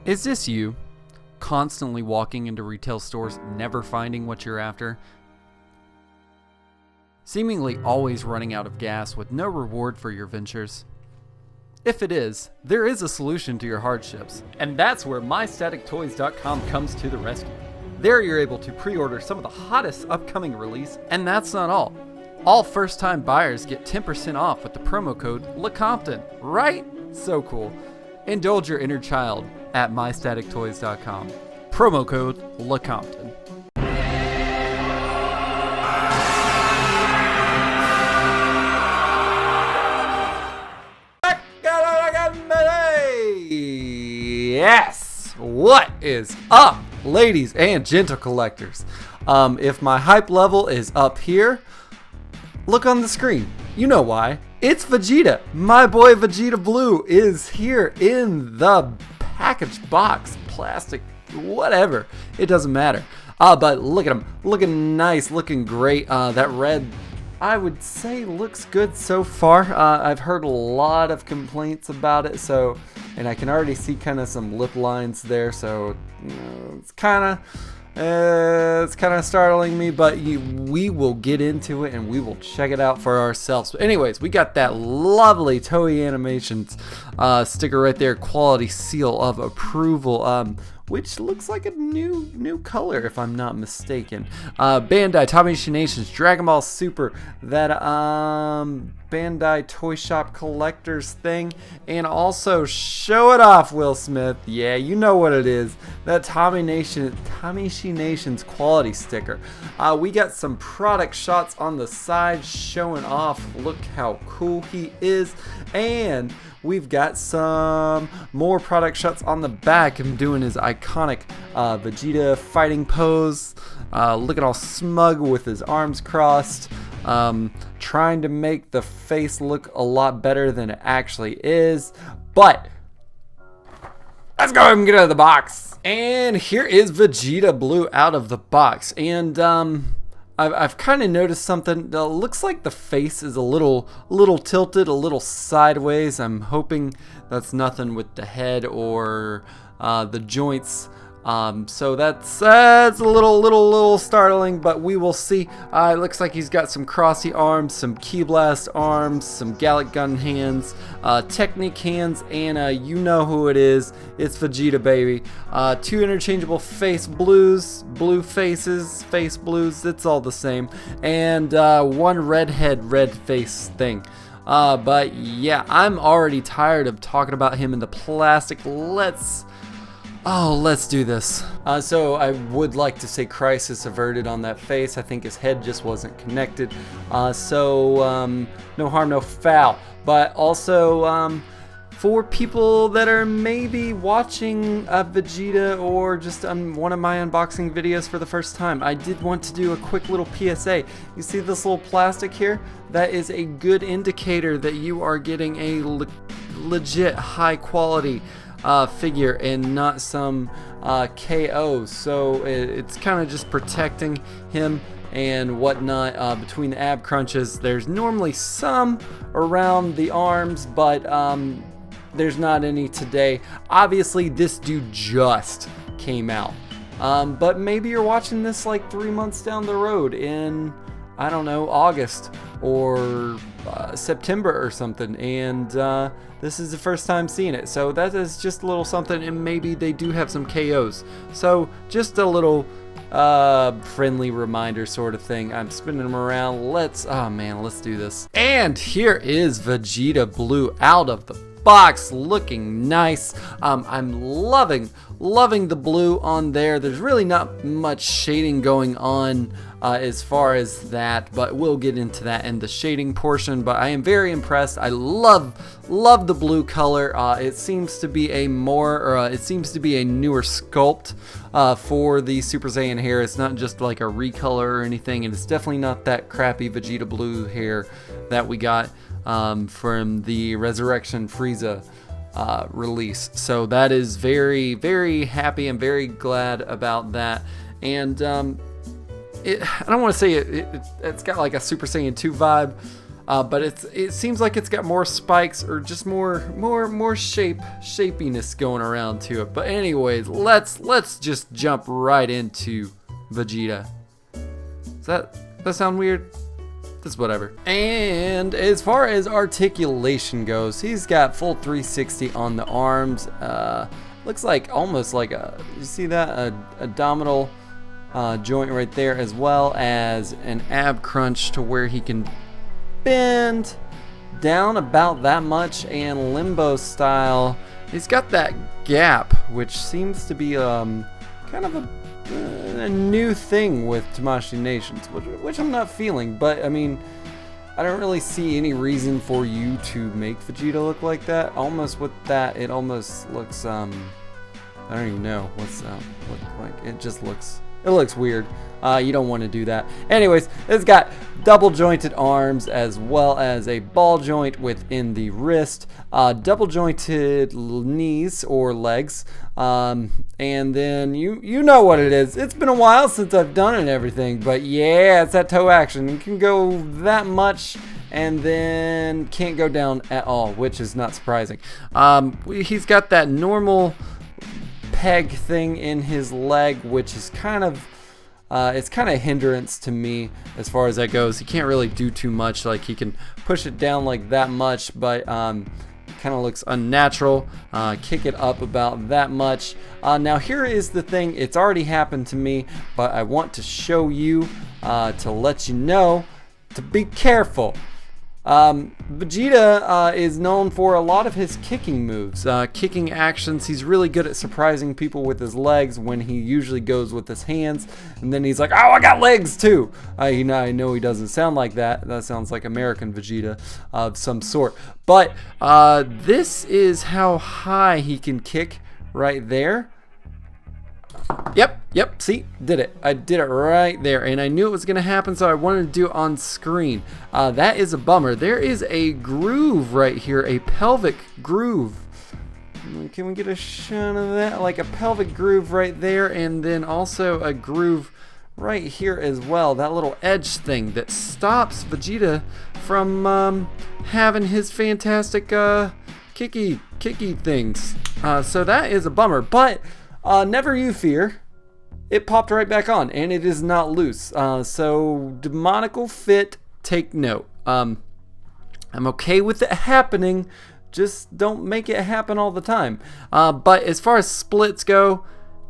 Is this you? Constantly walking into retail stores, never finding what you're after? Seemingly always running out of gas with no reward for your ventures? If it is, there is a solution to your hardships, and that's where MyStaticToys.com comes to the rescue. There you're able to pre-order some of the hottest upcoming release, and that's not all. All first-time buyers get 10% off with the promo code LeCompton, right? So cool. Indulge your inner child at MyStaticToys.com. Promo code LeCompton. Yes! What is up, ladies and gentle collectors? If my hype level is up here, look on the screen. You know why. It's Vegeta. My boy Vegeta Blue is here in the packaged box, plastic, whatever. It doesn't matter. But look at him. Looking nice, looking great. That red, I would say, looks good so far. I've heard a lot of complaints about it, and I can already see kind of some lip lines there, so it's kind of startling me, but we will get into it and we will check it out for ourselves. But anyways, we got that lovely Toei Animations sticker right there, quality seal of approval, which looks like a new color if I'm not mistaken. Bandai Tamashii Nations Dragon Ball Super, that Bandai Toy Shop Collectors thing, and also show it off, Will Smith. Yeah, you know what it is. That Tamashii Nations quality sticker. We got some product shots on the side showing off. Look how cool he is, and we've got some more product shots on the back. Him doing his iconic Vegeta fighting pose, looking all smug with his arms crossed, trying to make the face look a lot better than it actually is. But let's go ahead and get out of the box. And here is Vegeta Blue out of the box. And I've kind of noticed something. Looks like the face is a little tilted, a little sideways. I'm hoping that's nothing with the head or the joints. So that's a little startling, but we will see. It looks like he's got some crossy arms, some Ki Blast arms, some Gallic Gun hands, Technique hands, and you know who it is. It's Vegeta, baby. 2 interchangeable face blues, blue faces, face blues. It's all the same, and 1 red head, red face thing. But yeah, I'm already tired of talking about him in the plastic. Let's do this. So I would like to say crisis averted on that face. I think his head just wasn't connected. So no harm, no foul. But also for people that are maybe watching Vegeta or just one of my unboxing videos for the first time, I did want to do a quick little PSA. You see this little plastic here? That is a good indicator that you are getting a legit high quality figure and not some KO. So it's kind of just protecting him and whatnot. Between the ab crunches, there's normally some around the arms, but there's not any today. Obviously this dude just came out, but maybe you're watching this like 3 months down the road in, I don't know, August or September or something, and this is the first time seeing it. So that is just a little something, and maybe they do have some KOs. So just a little friendly reminder sort of thing. I'm spinning them around. Let's do this. And here is Vegeta Blue out of the box, looking nice. I'm loving the blue on there. There's really not much shading going on as far as that, but we'll get into that in the shading portion. But I am very impressed. I love the blue color. It seems to be a newer sculpt for the Super Saiyan hair. It's not just like a recolor or anything, and it's definitely not that crappy Vegeta Blue hair that we got from the Resurrection Frieza release. So that is very, very happy and very glad about that. And I don't want to say it's got like a Super Saiyan 2 vibe. but it seems like it's got more spikes or just more shapiness going around to it. But anyways, let's just jump right into Vegeta. Does that sound weird? That's whatever. And as far as articulation goes, he's got full 360 on the arms. Looks like almost like you see that abdominal joint right there, as well as an ab crunch to where he can bend down about that much, and limbo style. He's got that gap, which seems to be kind of a new thing with Tamashii Nations, which I'm not feeling. But I mean, I don't really see any reason for you to make Vegeta look like that. Almost with that, it almost looks I don't even know what's look like. It just looks. It looks weird. You don't want to do that. Anyways, it's got double jointed arms as well as a ball joint within the wrist, double jointed knees or legs, and then you know what it is. It's been a while since I've done it and everything, but yeah, it's that toe action. It can go that much and then can't go down at all, which is not surprising. He's got that normal peg thing in his leg, which is kind of it's kind of a hindrance to me as far as that goes. He can't really do too much. Like, he can push it down like that much, but kind of looks unnatural. Kick it up about that much. Now here is the thing. It's already happened to me, but I want to show you to let you know to be careful. Vegeta is known for a lot of his kicking moves, kicking actions. He's really good at surprising people with his legs when he usually goes with his hands, and then he's like, oh, I got legs too. I know he doesn't sound like that. That sounds like American Vegeta of some sort. But this is how high he can kick right there. Yep, see, did it. I did it right there, and I knew it was going to happen, so I wanted to do it on screen. That is a bummer. There is a groove right here, a pelvic groove. Can we get a shot of that? Like a pelvic groove right there, and then also a groove right here as well. That little edge thing that stops Vegeta from having his fantastic kicky things. So that is a bummer, but never you fear. It popped right back on, and it is not loose. So demonical fit, take note. I'm okay with it happening, just don't make it happen all the time. But as far as splits go,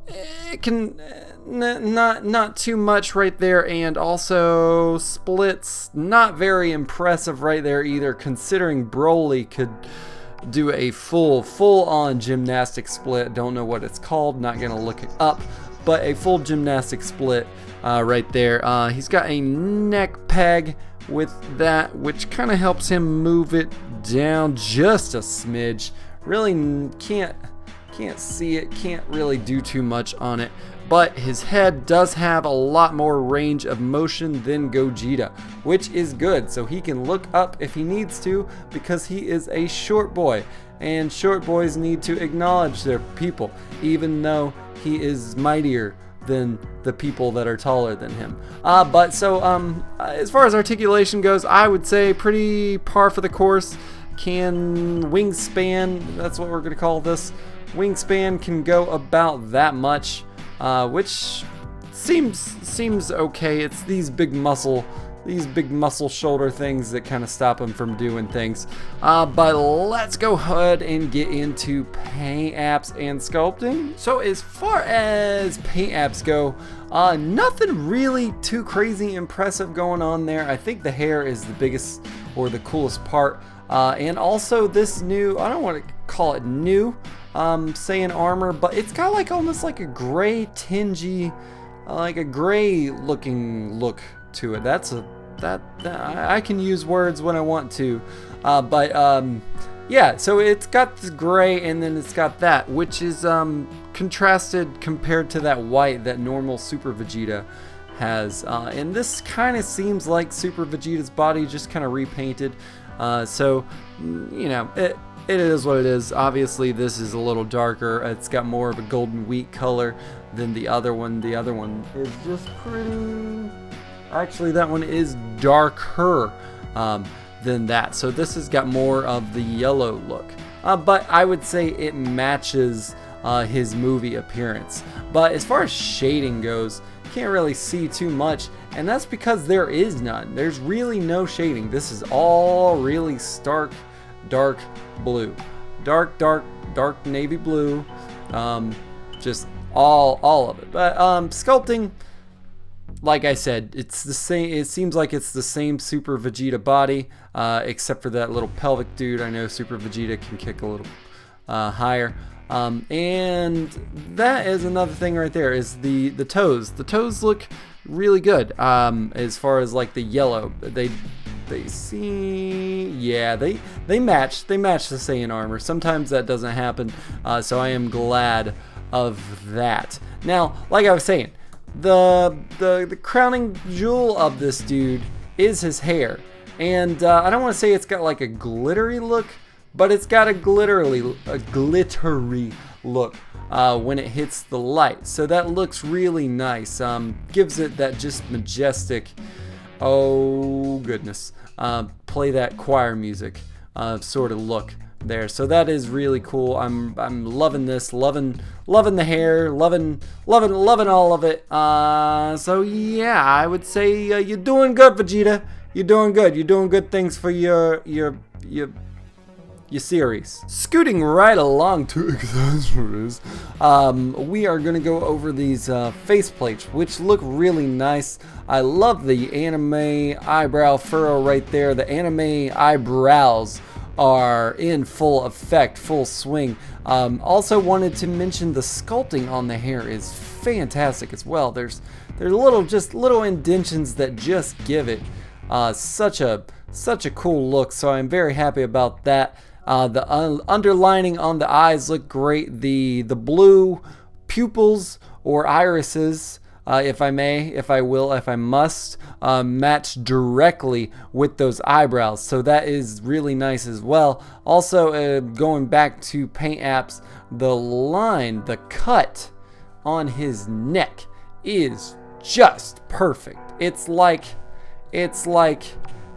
it can not too much right there, and also splits not very impressive right there either, considering Broly could do a full-on gymnastic split. Don't know what it's called, not gonna look it up, but a full gymnastic split right there. He's got a neck peg with that, which kind of helps him move it down just a smidge. Really can't see it, can't really do too much on it, but his head does have a lot more range of motion than Gogeta, which is good, so he can look up if he needs to, because he is a short boy, and short boys need to acknowledge their people, even though he is mightier than the people that are taller than him. But so as far as articulation goes, I would say pretty par for the course. Can wingspan, that's what we're going to call this, wingspan can go about that much, which seems okay. It's these big muscle shoulder things that kind of stop him from doing things. But let's go ahead and get into paint apps and sculpting. So as far as paint apps go, nothing really too crazy impressive going on there. I think the hair is the biggest or the coolest part. And also this new, I don't want to call it new, Saiyan armor, but it's got like almost like a gray tingy, like a gray looking look to it. That I can use words when I want to, but yeah, so it's got this gray, and then it's got that, which is contrasted compared to that white that normal Super Vegeta has, and this kind of seems like Super Vegeta's body just kind of repainted. So you know, it is what it is. Obviously this is a little darker. It's got more of a golden wheat color than the other one. The other one is just pretty, actually that one is darker. than that. So this has got more of the yellow look. But I would say it matches his movie appearance. But as far as shading goes, can't really see too much, and that's because there is none. There's really no shading. This is all really stark, dark blue. Dark navy blue. Just all of it. But sculpting, like I said, it's the same. It seems like it's the same Super Vegeta body, except for that little pelvic dude. I know Super Vegeta can kick a little higher. And that is another thing right there, is the toes. The toes look really good. As far as like the yellow, they see, yeah, they match the Saiyan armor. Sometimes that doesn't happen, so I am glad of that. Now, like I was saying, the crowning jewel of this dude is his hair, and I don't want to say it's got like a glittery look, but it's got a glittery look when it hits the light. So that looks really nice. Gives it that just majestic, oh goodness, play that choir music sort of look there. So that is really cool. I'm loving this, loving the hair, loving all of it. So yeah, I would say you're doing good, Vegeta. You're doing good. You're doing good things for your series. Scooting right along to accessories, we are going to go over these face plates, which look really nice. I love the anime eyebrow furrow right there. The anime eyebrows are in full effect, full swing. Also wanted to mention the sculpting on the hair is fantastic as well. There's little indentions that just give it such a cool look. So I'm very happy about that. The underlining on the eyes look great. The blue pupils or irises, if I must, match directly with those eyebrows. So that is really nice as well. Also, going back to paint apps, the cut on his neck is just perfect. It's like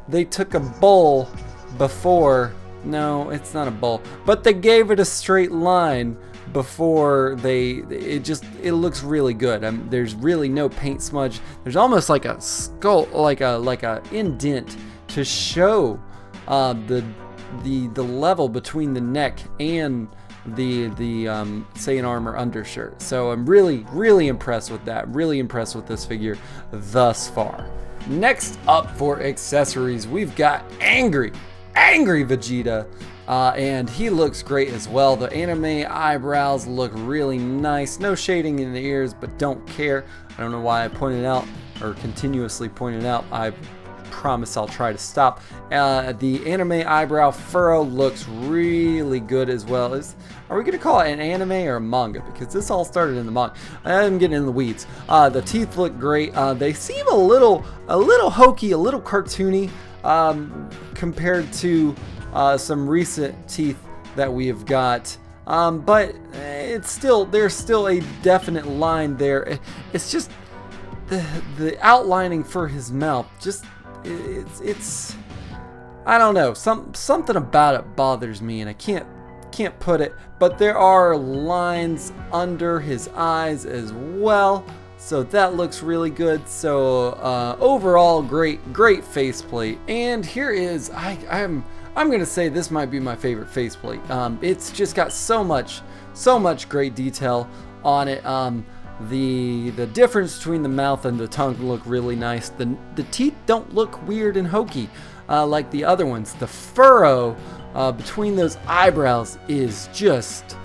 they took a bowl before. No, it's not a bowl, but they gave it a straight line before it looks really good. There's really no paint smudge. There's almost like a skull, like a indent to show the level between the neck and the Saiyan armor undershirt. So I'm really impressed with that. Really impressed with this figure thus far. Next up for accessories, we've got angry Vegeta, and he looks great as well. The anime eyebrows look really nice. No shading in the ears, but don't care. I don't know why I pointed out or continuously pointed out. I promise I'll try to stop. The anime eyebrow furrow looks really good as well. Are we gonna call it an anime or a manga? Because this all started in the manga. I'm getting in the weeds. The teeth look great. They seem a little hokey, a little cartoony, compared to some recent teeth that we have got, but there's still a definite line there. It's just the outlining for his mouth. Just it's I don't know, something about it bothers me, and I can't put it. But there are lines under his eyes as well. So that looks really good. So overall, great faceplate. And here is, I'm gonna say this might be my favorite faceplate. It's just got so much great detail on it. The difference between the mouth and the tongue look really nice. The teeth don't look weird and hokey like the other ones. The furrow between those eyebrows is just,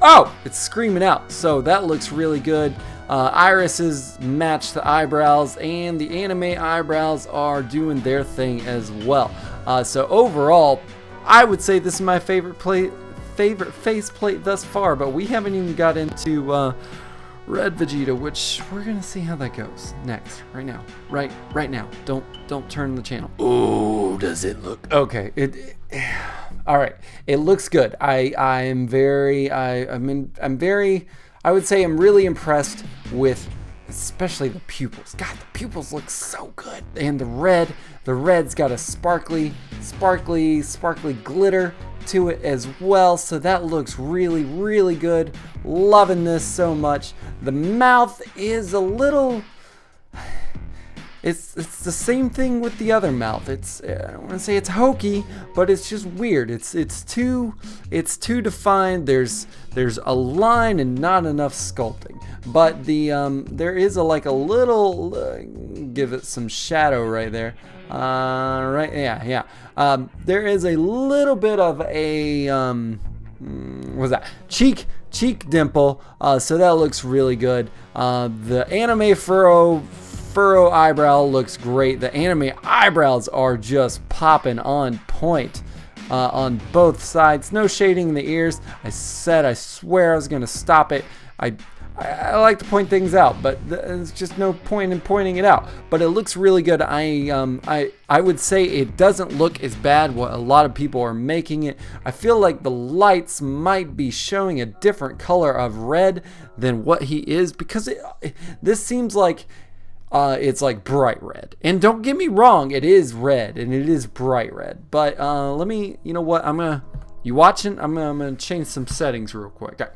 oh, it's screaming out. So that looks really good. Irises match the eyebrows, and the anime eyebrows are doing their thing as well. So overall, I would say this is my favorite faceplate thus far. But we haven't even got into Red Vegeta, which we're gonna see how that goes next. Right now, right now. Don't turn the channel. Oh, does it look okay? All right, it looks good. I would say I'm really impressed with especially the pupils. God, the pupils look so good. And the red's got a sparkly glitter to it as well, so that looks really good. Loving this so much. The mouth is a little, it's the same thing with the other mouth. It's, I don't want to say it's hokey, but it's just weird. It's too defined. There's a line and not enough sculpting. But the there is a little give it some shadow right there. Right, yeah. There is a little bit of a what's that? Cheek dimple. So that looks really good. The anime furrow eyebrow looks great. The anime eyebrows are just popping on point on both sides. No shading in the ears. I swear I was gonna stop it. I like to point things out, but there's just no point in pointing it out. But it looks really good. I would say it doesn't look as bad what a lot of people are making it. I feel like the lights might be showing a different color of red than what he is, because this seems like it's like bright red. And don't get me wrong, it is red and it is bright red. But let me, you know what? You watching? I'm gonna change some settings real quick. Okay.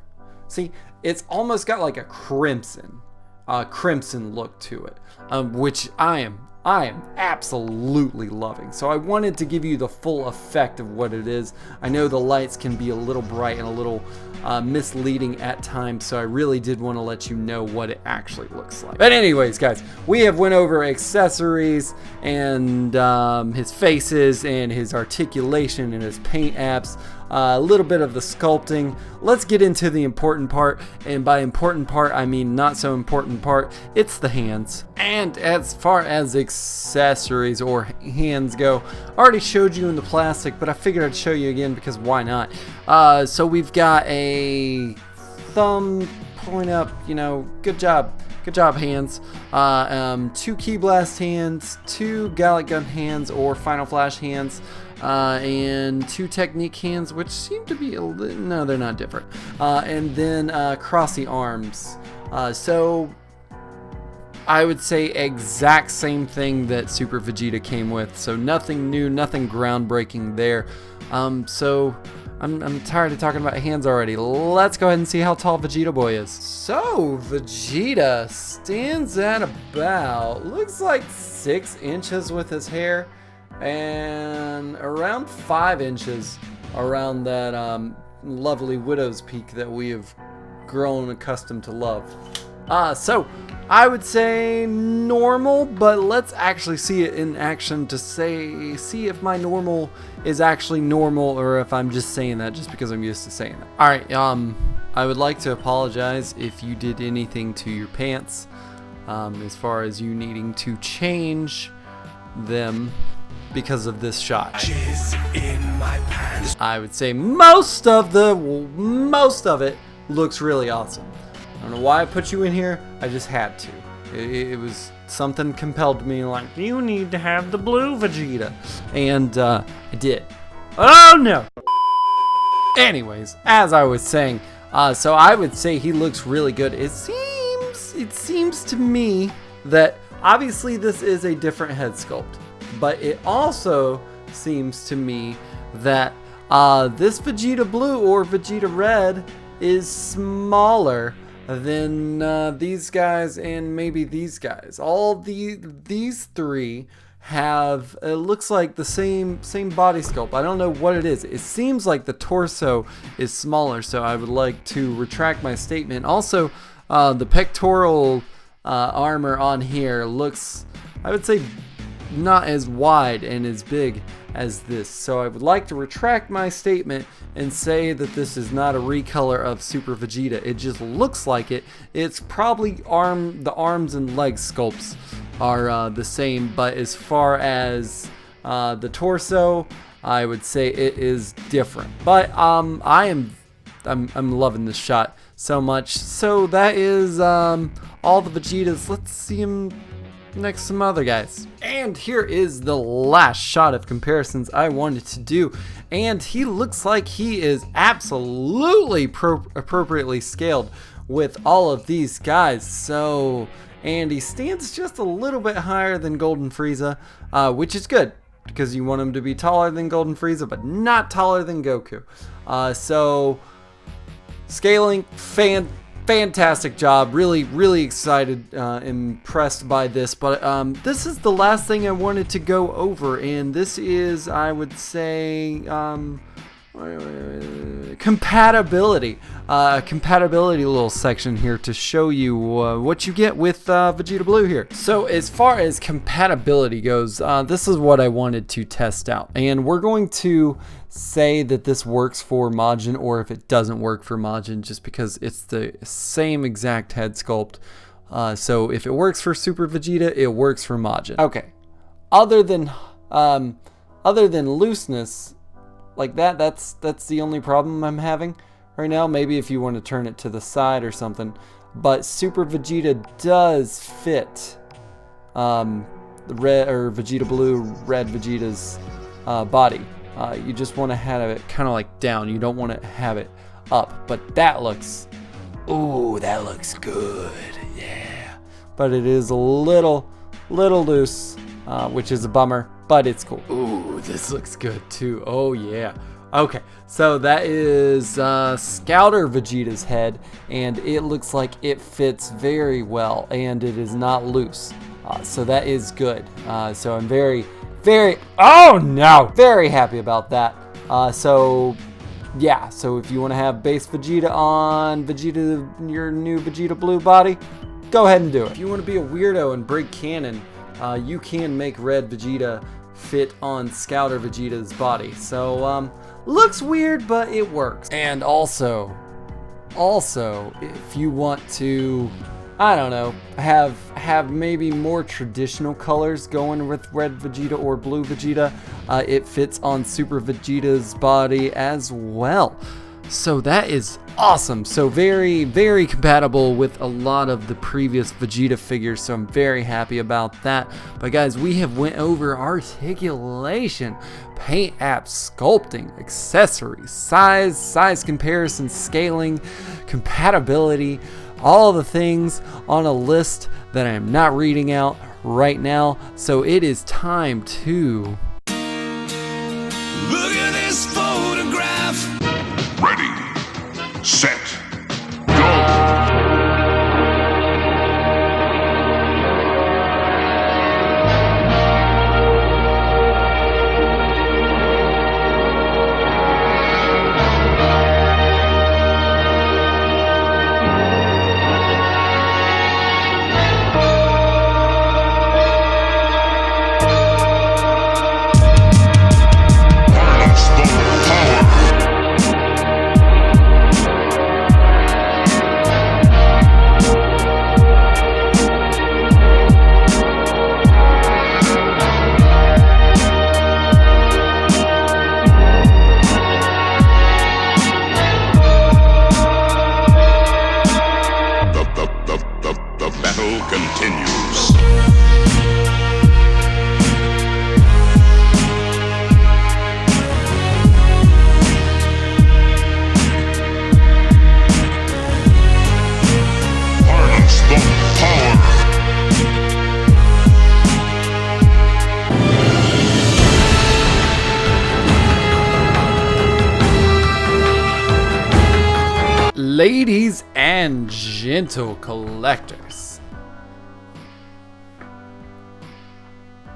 See, it's almost got like a crimson look to it, which I am absolutely loving. So I wanted to give you the full effect of what it is. I know the lights can be a little bright and a little misleading at times, so I really did want to let you know what it actually looks like. But anyways, guys, we have went over accessories and his faces and his articulation and his paint apps. A little bit of the sculpting. Let's get into the important part, and by important part I mean not so important part. It's the hands. And as far as accessories or hands go, I already showed you in the plastic, but I figured I'd show you again because why not? So we've got a thumb point up, good job hands. 2 Key Blast hands, 2 Gallic Gun hands or Final Flash hands, and 2 Technique hands, which seem to be no, they're not different. And then crossy arms. So I would say exact same thing that Super Vegeta came with. So nothing new, nothing groundbreaking there. So I'm tired of talking about hands already. Let's go ahead and see how tall Vegeta Boy is. So Vegeta stands at about, looks like 6 inches with his hair, and around 5 inches around that lovely widow's peak that we have grown accustomed to love. So I would say normal, but let's actually see it in action to see if my normal is actually normal or if I'm just saying that just because I'm used to saying that. All right, I would like to apologize if you did anything to your pants, as far as you needing to change them because of this shot. In my pants. I would say most of it looks really awesome. I don't know why I put you in here. I just had to. It was something compelled me, like, you need to have the blue Vegeta, and I did. Oh no. Anyways, as I was saying, so I would say he looks really good. It seems to me that obviously this is a different head sculpt, but it also seems to me that this Vegeta Blue or Vegeta Red is smaller than these guys and maybe these guys. All these three have, it looks like the same body sculpt. I don't know what it is. It seems like the torso is smaller, so I would like to retract my statement. Also, the pectoral armor on here looks, I would say, not as wide and as big as this. So I would like to retract my statement and say that this is not a recolor of Super Vegeta. It just looks like it. It's probably the arms and leg sculpts are the same, but as far as the torso, I would say it is different. But I'm loving this shot so much. So that is all the Vegetas. Let's see him next to some other guys. And here is the last shot of comparisons I wanted to do, and he looks like he is absolutely appropriately scaled with all of these guys. So and he stands just a little bit higher than Golden Frieza, which is good because you want him to be taller than Golden Frieza, but not taller than Goku. So scaling, fantastic job. Really excited, impressed by this. But this is the last thing I wanted to go over, and this is, I would say, compatibility. Compatibility little section here to show you what you get with Vegeta Blue here. So as far as compatibility goes, this is what I wanted to test out, and we're going to say that this works for Majin, or if it doesn't work for Majin, just because it's the same exact head sculpt. So if it works for Super Vegeta, it works for Majin. Okay, other than looseness like that's the only problem I'm having right now. Maybe if you want to turn it to the side or something, but Super Vegeta does fit the red, or Vegeta Blue, red Vegeta's body. You just want to have it kind of like down. You don't want to have it up, but that looks, ooh, that looks good, yeah. But it is a little loose, which is a bummer, but it's cool. Ooh, this looks good too. Oh yeah. Okay, so that is Scouter Vegeta's head, and it looks like it fits very well, and it is not loose. So that is good. So I'm very, oh no, very happy about that. So yeah, so if you want to have base Vegeta on your new Vegeta Blue body, go ahead and do it. If you want to be a weirdo and break canon, you can make red Vegeta fit on Scouter Vegeta's body. So looks weird, but it works. And also if you want to, I don't know, have maybe more traditional colors going with red Vegeta or blue Vegeta, it fits on Super Vegeta's body as well. So that is awesome. So very compatible with a lot of the previous Vegeta figures, so I'm very happy about that. But guys, we have went over articulation, paint apps, sculpting, accessories, size comparison, scaling, compatibility, all the things on a list that I am not reading out right now. So it is time to look at this photograph. Ready, set, go. Continues. Harness the power. ladies and gentle collectors.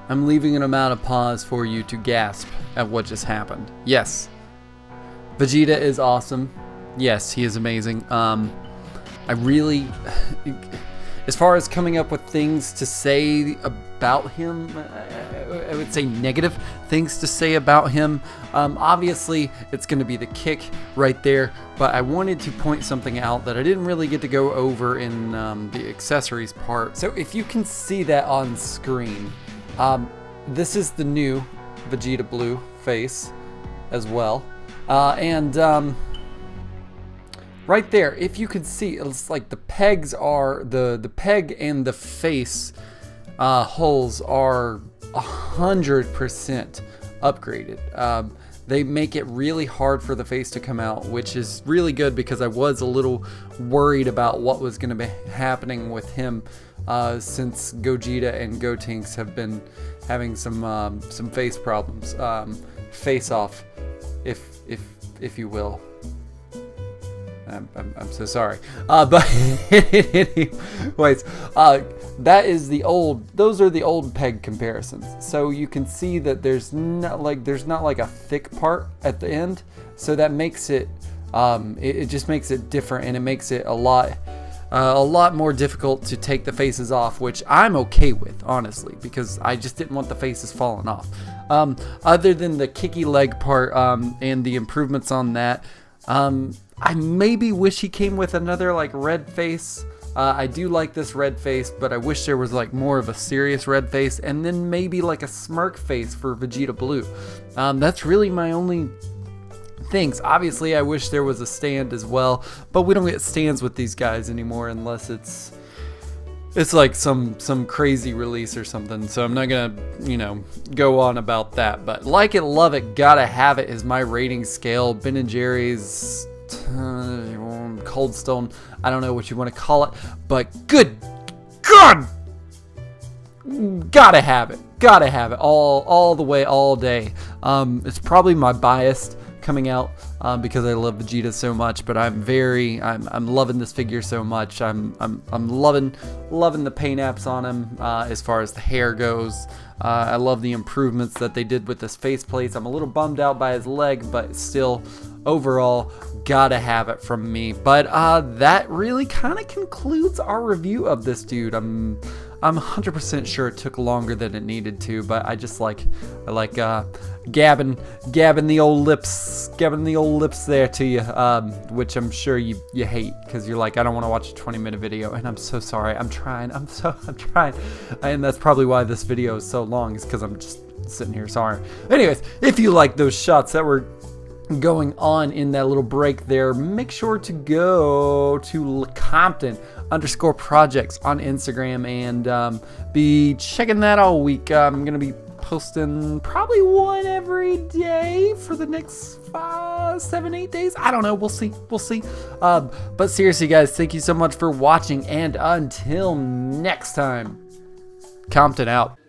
I'm leaving an amount of pause for you to gasp at what just happened. Yes, Vegeta is awesome. Yes, he is amazing. I really, as far as coming up with things to say about him, I would say negative things to say about him. Obviously, it's going to be the kick right there, but I wanted to point something out that I didn't really get to go over in the accessories part. So if you can see that on screen, this is the new Vegeta Blue face as well. Right there, if you can see, it's like the pegs are, the peg and the face holes are 100% upgraded. they make it really hard for the face to come out, which is really good because I was a little worried about what was going to be happening with him since Gogeta and Gotenks have been having some face problems, face off, if you will. I'm so sorry. But anyways, those are the old peg comparisons. So you can see that there's not like a thick part at the end. So that makes it, it just makes it different, and it makes it a lot more difficult to take the faces off, which I'm okay with, honestly, because I just didn't want the faces falling off. Other than the kicky leg part, and the improvements on that, I maybe wish he came with another like red face. I do like this red face, but I wish there was like more of a serious red face, and then maybe like a smirk face for Vegeta Blue. That's really my only things. Obviously, I wish there was a stand as well, but we don't get stands with these guys anymore unless it's like some crazy release or something. So I'm not gonna, go on about that. But like it, love it, gotta have it is my rating scale. Ben & Jerry's Cold Stone, I don't know what you want to call it, but good God, gotta have it all the way, all day. It's probably my bias coming out because I love Vegeta so much, but I'm loving this figure so much. I'm loving the paint apps on him as far as the hair goes. I love the improvements that they did with his face plates. I'm a little bummed out by his leg, but still, overall, gotta have it from me. But that really kind of concludes our review of this dude. I'm 100% sure it took longer than it needed to, but I like gabbing the old lips there to you, which I'm sure you hate because you're like, I don't want to watch a 20-minute video, and I'm so sorry. I'm trying, and that's probably why this video is so long, is because I'm just sitting here sorry. Anyways, if you like those shots that were going on in that little break there, make sure to go to LeCompton_projects on Instagram and be checking that all week. I'm gonna be posting probably one every day for the next 5, 7, 8 days. I don't know, we'll see. But seriously guys, thank you so much for watching, and until next time, Compton out.